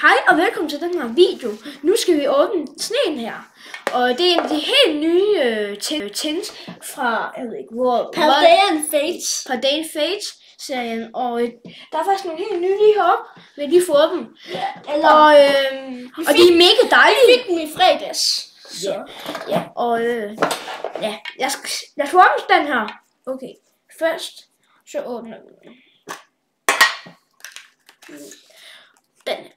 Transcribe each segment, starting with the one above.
Hej og velkommen til den her video. Nu skal vi åbne sneen her. Og det er en af de helt nye tins fra, jeg ved ikke hvor. Paldean Fates serien. Og der er faktisk nogle helt nye lige heroppe. Vil lige få dem. Ja, og de er mega dejlige. Vi fik dem i fredags. Ja, og ja, jeg skal åbne den her. Okay, først så åbner vi den. Den her.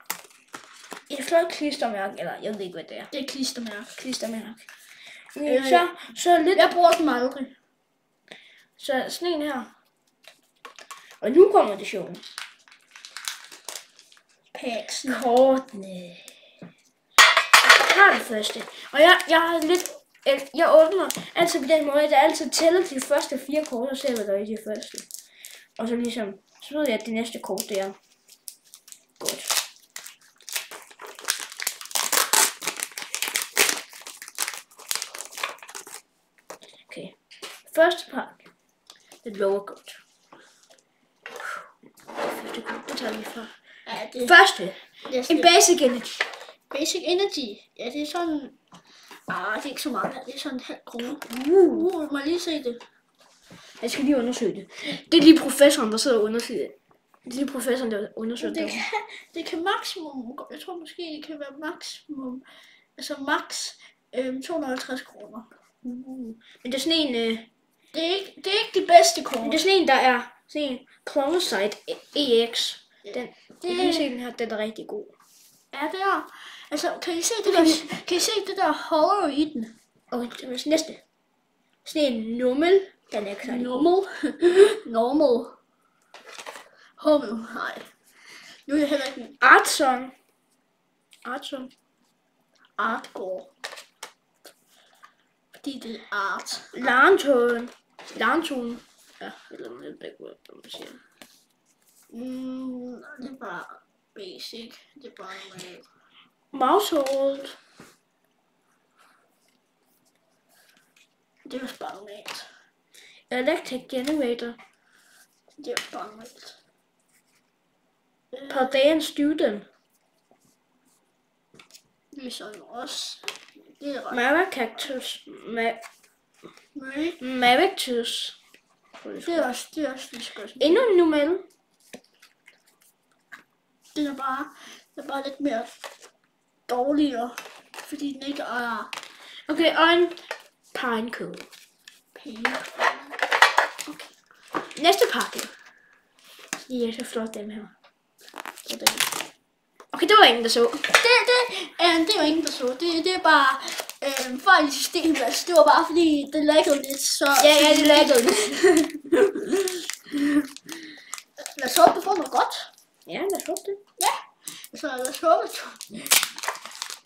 Et flot klistermærke, eller jeg ved ikke hvad det er. Det er klistermærke. Så lidt. Jeg bruger dem aldrig. Så sådan en her. Og nu kommer det sjove. Packsen. Kortene. Jeg har det første. Og jeg har lidt. Jeg åbner altid på den måde, at jeg altid tæller de første 4 kort, og ser hvad der er i de første. Og så ligesom, så ved jeg, at det næste kort det er godt. Okay. Første pakke. Det lover godt. Det tager vi fra. Ja, det Første. En Basic Energy. Basic Energy. Ja, det er sådan. Det er ikke så meget. Det er sådan en halv krone. Må jeg lige se det? Jeg skal lige undersøge det. Det er lige professoren, der sidder og undersøger det. Det er lige professoren, der undersøger det. Det kan maksimum. Jeg tror måske, det kan være maksimum. Altså max 250 kroner. Men det er sådan en. Det er ikke de bedste kort. Det er sådan en, der er sådan en Clonosite EX. Den, kan I se den her? Den er rigtig god. Ja, det er. Altså, kan I se det der horror i den? Og næste. Sådan en Nummel. Den er ikke særlig Normal. Hummel. Nej. Nu er jeg heller ikke en Artson. Artgård. Fordi det er art. Larntone. Ja, eller noget, jeg ved ikke, hvad man siger. Det er bare basic. Det er bare normalt. Mousehold. Det er også bare normalt. Electric Generator. Det er også bare normalt. Paldean Student. Det er sådan også. Det er ret. Maracactus. Maractus. Det er også lige så godt. Endnu en Nummel. Den er bare lidt mere dårligere, fordi den ikke er. Okay, og en Pinecool. Okay. Næste pakke. De er så flot, dem her. Okay, det var ingen, der så. Det var ingen, der så. Det er bare fejl i systemet. Altså, det var bare fordi, det laggede lidt, så. Ja, det laggede lidt. Lad os håbe, du får noget godt. Ja, lad os håbe det. Ja. Så lad os håbe,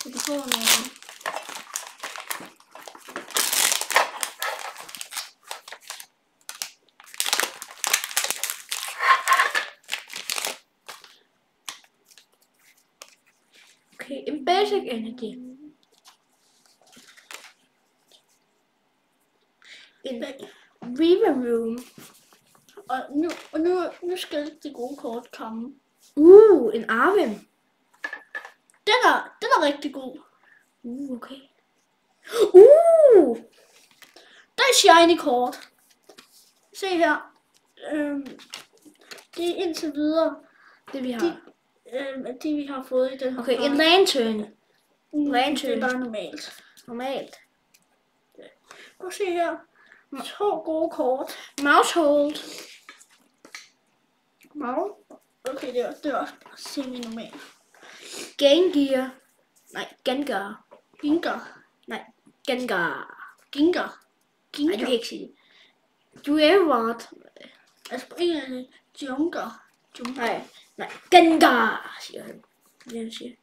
du får noget. Okay, en Basic Energy. En River Room. Og nu skal det gode kort komme. En Arvin. Den er rigtig god. Okay. Der er shiny kort. Se her. Det er indtil videre Det vi har. det vi har fået i den her. Okay, en Lantern. Det er bare normalt. Normalt. Prøv at se her. 2 gode kort. Mousehold. Okay, det er også semi-normalt. Gengar. Nej, Gengar. Gengar. Nej, Gengar. Gengar. Nej, du kan ikke sige det. Duerwart. Altså på engelsk, Junker. Nej. Gengar, siger han. Det han siger.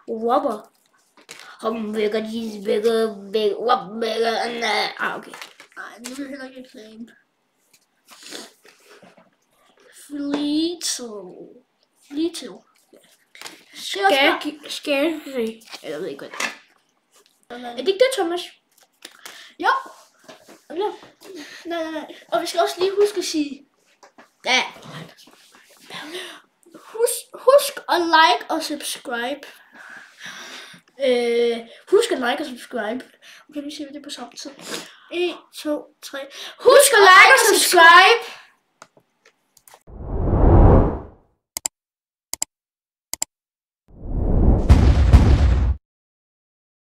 Wobber. Okay. Nej, nu vil jeg heller ikke reklame. Fleetle. Scary. Jeg ved ikke, hvad det er. Er det ikke det, Thomas? Jo. Nej. Og vi skal også lige huske at sige. Ja. Husk Og like og subscribe. Husk at like og subscribe. Okay, nu siger vi det på samme tid. 1, 2, 3. Husk at like og subscribe.